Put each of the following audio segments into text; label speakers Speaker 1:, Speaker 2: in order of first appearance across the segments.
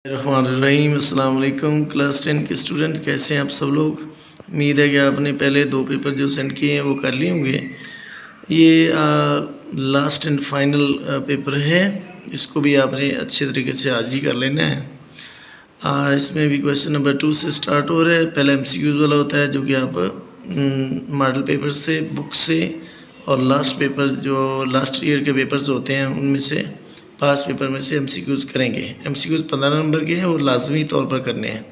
Speaker 1: रहीम अस्सलाम वालेकुम। क्लास 10 के स्टूडेंट कैसे हैं आप सब लोग। उम्मीद है कि आपने पहले 2 पेपर जो सेंड किए हैं वो कर लिए होंगे। ये लास्ट एंड फाइनल पेपर है, इसको भी आपने अच्छे तरीके से आज ही कर लेना है। इसमें भी क्वेश्चन नंबर 2 से स्टार्ट हो रहा है। पहला MCQs वाला होता है जो कि आप मॉडल पेपर से, बुक से, और लास्ट पेपर जो लास्ट ईयर के पेपर्स होते हैं उनमें से, पास पेपर में से MCQs करेंगे। MCQs 15 नंबर के हैं, वो लाजमी तौर पर करने हैं,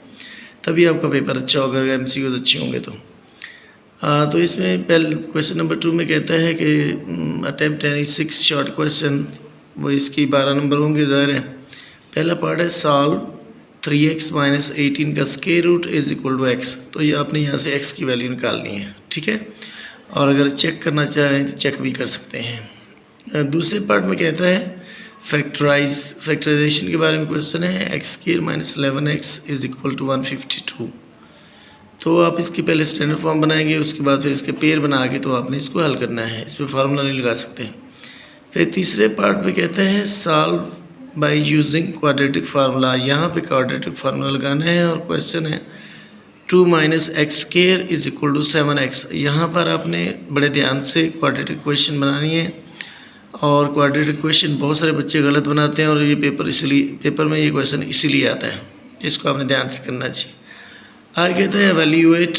Speaker 1: तभी आपका पेपर अच्छा होगा अगर MCQs अच्छे होंगे तो इसमें पहले क्वेश्चन नंबर 2 में कहता है कि अटैम्प्ट एनी 6 शॉर्ट क्वेश्चन, वो इसकी 12 नंबर होंगे ज़ाहिर है। पहला पार्ट है सॉल्व 3x माइनस 18 का square root is equal to x। तो ये आपने यहाँ से x की वैल्यू निकालनी है, ठीक है। और अगर चेक करना चाहें तो चेक भी कर सकते हैं। दूसरे पार्ट में कहता है फैक्टराइजेशन के बारे में क्वेश्चन है। X square minus 11x is equal to 152। तो आप इसकी पहले स्टैंडर्ड फॉर्म बनाएंगे, उसके बाद फिर इसके पेयर बना के तो आपने इसको हल करना है, इस पर फार्मूला नहीं लगा सकते। फिर तीसरे पार्ट में कहते हैं solve by using quadratic formula. यहाँ पे क्वाड्रेटिक फार्मूला लगाना है और क्वेश्चन है 2 minus X square is equal to 7x। यहाँ पर आपने बड़े ध्यान से क्वाड्रेटिक क्वेश्चन बनानी है, और क्वाड्रेटिक क्वेश्चन बहुत सारे बच्चे गलत बनाते हैं और ये पेपर में ये क्वेश्चन इसीलिए आता है, इसको आपने ध्यान से करना चाहिए। आगे कहते हैं एवेल्यूएट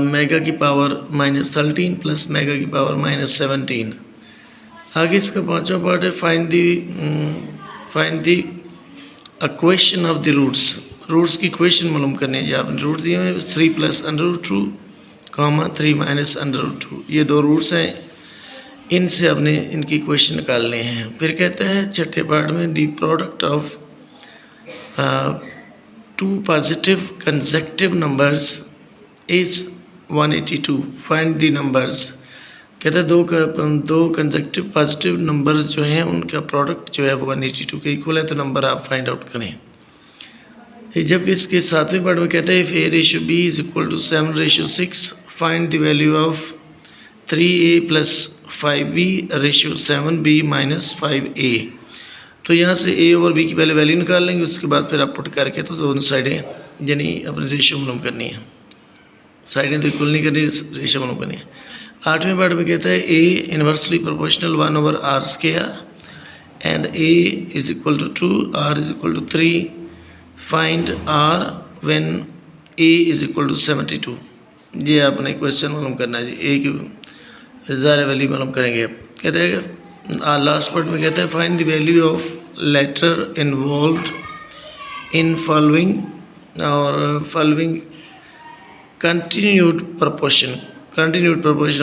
Speaker 1: मेगा की पावर -13 प्लस मेगा की पावर -17। आगे इसका पांचवा पार्ट है find the equation of the roots की इक्वेशन मालूम करनी है। आपने रूट दिए हैं 3 प्लस √2 3 माइनस √2, ये 2 रूट्स हैं, इनसे आपने इनकी इक्वेशन निकालने हैं। फिर कहते हैं छठे पार्ट में the product of 2 positive consecutive numbers is 182। Find the numbers. कहते हैं दो कंसेक्टिव पॉजिटिव नंबर्स जो हैं उनका प्रोडक्ट जो है वो 182 के इक्वल है, तो नंबर आप फाइंड आउट करें। जबकि इसके सातवें पार्ट में कहते हैं if a/b is equal to 7/6 find the value of 3a plus 5b ratio 7b minus 5a। तो यहाँ से a और b की पहले वैल्यू निकाल लेंगे, उसके बाद फिर आप पुट करके तो दोनों साइडें यानी अपनी रेशियो मालूम करनी है, साइडें तो इक्वल नहीं करनी, रेशियो मालूम करनी है। आठवें पार्ट में कहता है a inversely proportional 1/r² and a is equal to 2, r is equal to 3। Find r when a is equal to 72। ये आपने क्वेश्चन मालूम करना है जी, a की ज़ाहिर वैल्यू मालूम करेंगे। कहते हैं लास्ट पार्ट में कहते हैं find the value of letter involved in following continued proportion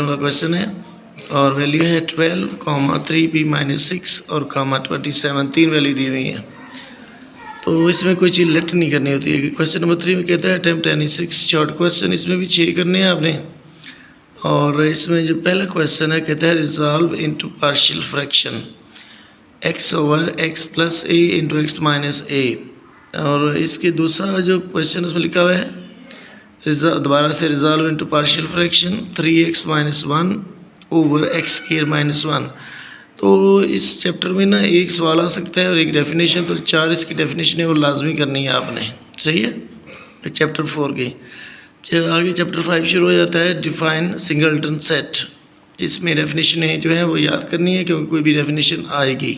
Speaker 1: वाला क्वेश्चन है, और वैल्यू है 12, 3p माइनस 6 और 27, 3 वैल्यू दी हुई हैं। तो इसमें कोई चीज़ लेट नहीं करनी होती है। क्वेश्चन नंबर 3 में कहता है अटेम्प्ट एनी 6 शॉर्ट क्वेश्चन, इसमें भी 6 करने हैं आपने। और इसमें जो पहला क्वेश्चन है कहता है resolve into partial fraction x/x plus a into x minus a। और इसके दूसरा जो क्वेश्चन उसमें लिखा हुआ है दोबारा से resolve into partial fraction 3x minus 1 over x² minus 1। तो इस चैप्टर में ना एक सवाल आ सकता है और एक डेफिनेशन, तो 4 इसकी डेफिनेशन है वो लाजमी करनी है आपने, सही है। चैप्टर 4 की आगे चैप्टर 5 शुरू हो जाता है डिफाइन सिंगलटन सेट। इसमें डेफिनेशन है जो है वो याद करनी है क्योंकि कोई भी डेफिनेशन आएगी।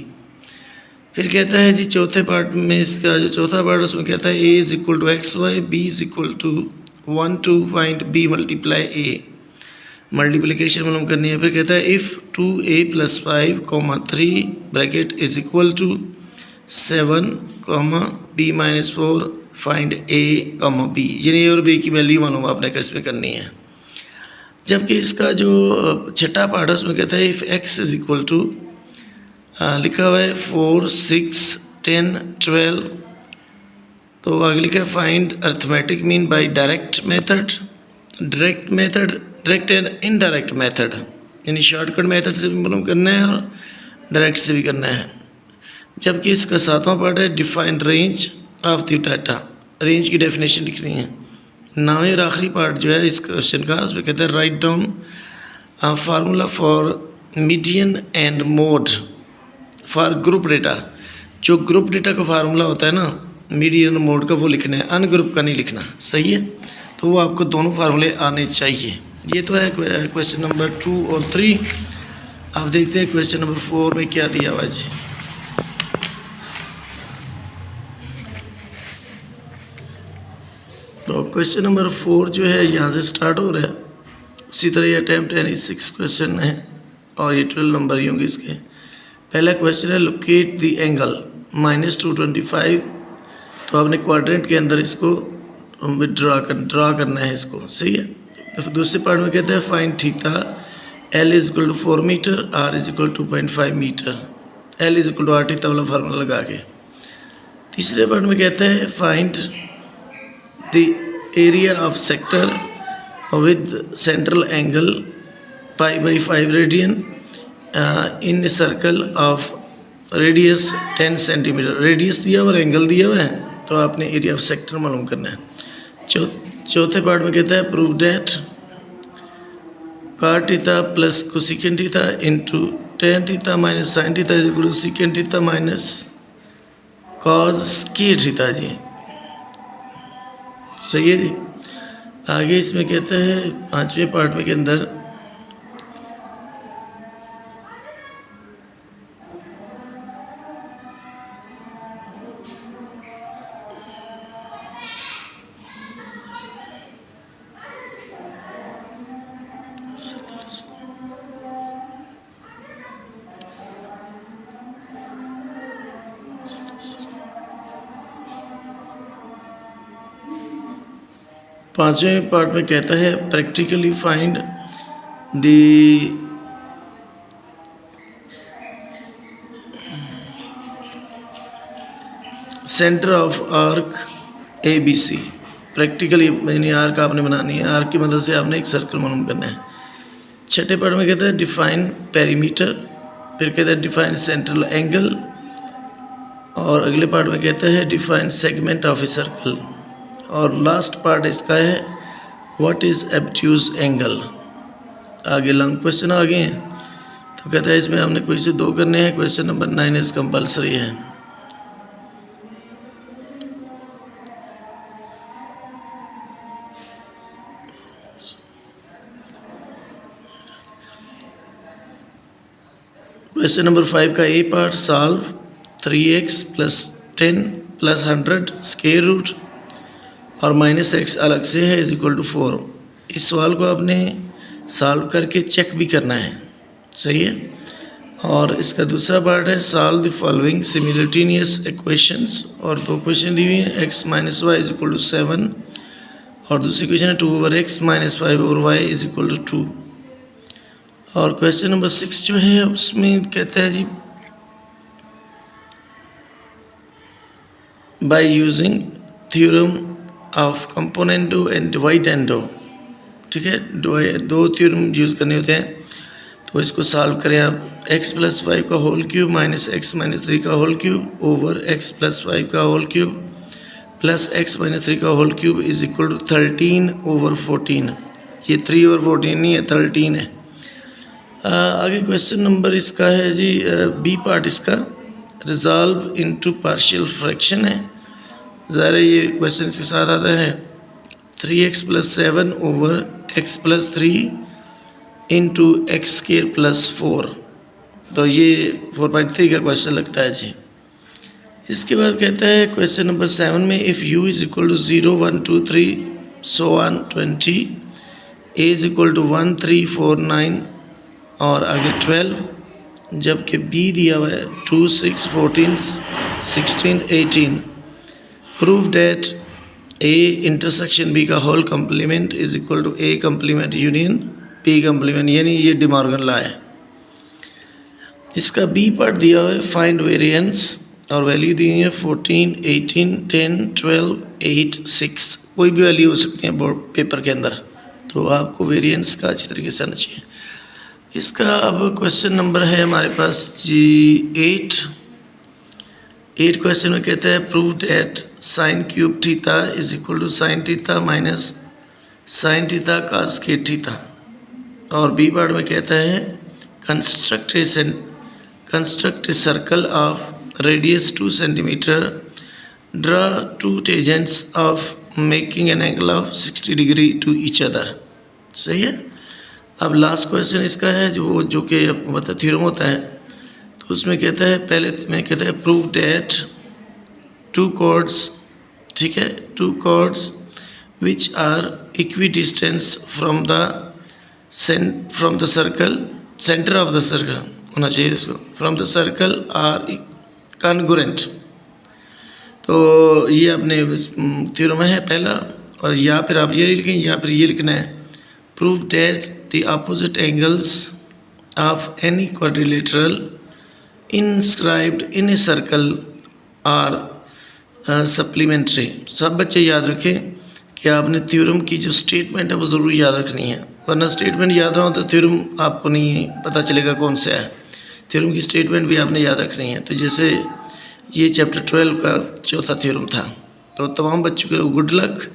Speaker 1: फिर कहता है जी चौथे पार्ट में, इसका जो चौथा पार्ट उसमें कहता है a is equal to xy, b is equal to 1 2 find b multiply a, multiplication मालूम करनी है। फिर कहता है if 2a plus 5 3 bracket is equal to 7 b minus 4 find a b, यानी a और b की वैल्यू मालूम आपने किस में करनी है। जबकि इसका जो छठा पार्ट है उसमें कहता है if x is equal to लिखा हुआ है 4 6 10 12। तो आगे लिखा है find arithmetic mean by direct and indirect method, यानी शॉर्टकट मेथड से भी मालूम करना है और डायरेक्ट से भी करना है। जबकि इसका सातवां पार्ट है define range of the data, range की डेफिनेशन लिखनी है। नावे और आखिरी पार्ट जो है इस क्वेश्चन का उसमें कहता है write down formula for median and mode for group data. जो ग्रुप डेटा का फार्मूला होता है ना, मीडियन मोड का वो लिखना है, अनग्रुप का नहीं लिखना, सही है। तो वो आपको दोनों फार्मूले आने चाहिए। ये तो है क्वेश्चन नंबर 2 और 3। अब देखते हैं क्वेश्चन नंबर 4 में क्या दिया हुआ जी। तो क्वेश्चन नंबर 4 जो है यहाँ से स्टार्ट हो रहा है, उसी तरह ये अटैम्प्ट यानी 6 क्वेश्चन है और ये 12 नंबर ही होंगे इसके। पहला क्वेश्चन है लोकेट द एंगल -225। तो आपने क्वाड्रेंट के अंदर इसको ड्रा करना है इसको, सही है। तो फिर दूसरे पार्ट में कहते हैं find theta, L = 4 metre, R = 2.5 metre, L = R theta वाला फार्मूला लगा के। तीसरे पार्ट में कहते हैं find the area of sector with central angle π/5 radian in circle of radius 10 centimetre. Radius दिया हुआ और एंगल दिया हुआ है, तो आपने एरिया ऑफ सेक्टर मालूम करना है। चौथे पार्ट में कहता है prove that cot theta plus cosecant theta into tan theta minus sine theta = secant theta minus cos k theta जी, सही है जी। आगे इसमें कहता है 5वें पार्ट में के अंदर पाँचवें पार्ट में कहता है practically find the centre of arc ABC। Practically यानी आर्क आपने बनानी है, आर्क की मदद से आपने एक सर्कल मालूम करना है। छठे पार्ट में कहता है डिफाइन पेरीमीटर, फिर कहता है डिफाइन सेंट्रल एंगल, और अगले पार्ट में कहता है define segment of a circle, और लास्ट पार्ट इसका है व्हाट इज़ एब्ट्यूज एंगल। आगे लॉन्ग क्वेश्चन आ गए हैं, तो कहता है इसमें हमने कोई से 2 करने हैं। क्वेश्चन नंबर 9 इज कंपल्सरी है। क्वेश्चन नंबर 5 का A part solve 3x + 10 + 100 square root और -x अलग से है = 4। इस सवाल को आपने सॉल्व करके चेक भी करना है, सही है। और इसका दूसरा पार्ट है सॉल्व द फॉलोइंग सिमिलटेनियस इक्वेशंस, और 2 क्वेश्चन दी हुई हैं x - y = 7 और दूसरी क्वेश्चन है 2/x - 5/y = 2। और क्वेश्चन नंबर 6 जो है उसमें कहता है जी by using theorem of componendo and dividendo, ठीक है। 2 थ्योरम यूज़ करने होते हैं, तो इसको सॉल्व करें आप। x + 5 का होल क्यूब माइनस x - 3 का होल क्यूब ओवर x + 5 का होल क्यूब प्लस x - 3 का होल क्यूब = 13/14। ये 3/14 नहीं है, 13 है। आगे क्वेश्चन नंबर इसका है जी बी पार्ट, इसका रिजॉल्व इनटू पार्शियल फ्रैक्शन है। ज़रा ये क्वेश्चन के साथ आता है 3x + 7 over x + 3 into x² + 4। तो ये 4.3 का क्वेश्चन लगता है जी। इसके बाद कहता है क्वेश्चन नंबर 7 में if u = 0 1 2 3 so on 20, a = 1 3 4 9 और आगे 12, जबकि b दिया हुआ है 2 6 14 16 18। Prove that a intersection b का whole complement = a complement union b complement, यानी ये डिमॉर्गन लॉ है। इसका b पार्ट दिया हुआ है फाइंड वेरिएंस, और वैल्यू दी है 14 18 10 12 8 6। कोई भी वैल्यू हो सकती है बोर्ड पेपर के अंदर, तो आपको वेरिएंस का अच्छी तरीके से आना चाहिए। इसका अब क्वेश्चन नंबर है हमारे पास जी 8 क्वेश्चन में कहता है prove that sin³ theta = sin theta minus sin theta cos k theta. और बी पार्ट में कहता है construct a circle of radius 2 centimetre draw two tangents of making an angle of 60 degree to each other. सही है। अब last question इसका है जो कि मतलब थ्योरम होता है, तो उसमें कहता है, पहले में कहता है प्रूव डेट टू कॉर्ड्स, ठीक है, two chords which are equidistant from the circle, centre of the circle होना चाहिए इसको, from the circle are congruent. तो ये अपने थ्योरम है पहला, और या फिर आप ये लिखें या फिर ये लिखना है, prove that the opposite angles of any quadrilateral inscribed in a circle are supplementary. सब बच्चे याद रखें कि आपने थ्योरम की जो स्टेटमेंट है वो ज़रूर याद रखनी है, वरना स्टेटमेंट याद ना हो तो थ्योरम आपको नहीं पता चलेगा कौन सा है। थ्योरम की स्टेटमेंट भी आपने याद रखनी है। तो जैसे ये चैप्टर 12 का चौथा थ्योरम था। तो तमाम बच्चों को गुड लक,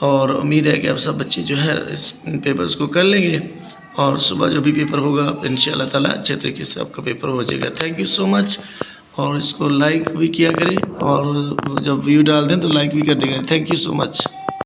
Speaker 1: और उम्मीद है कि आप सब बच्चे जो है इस पेपर्स को कर लेंगे, और सुबह जो भी पेपर होगा इंशाअल्लाह ताला अच्छे तरीके से आपका पेपर हो जाएगा। Thank you so much. और इसको लाइक भी किया करें, और जब व्यू डाल दें तो लाइक भी कर देंगे। Thank you so much.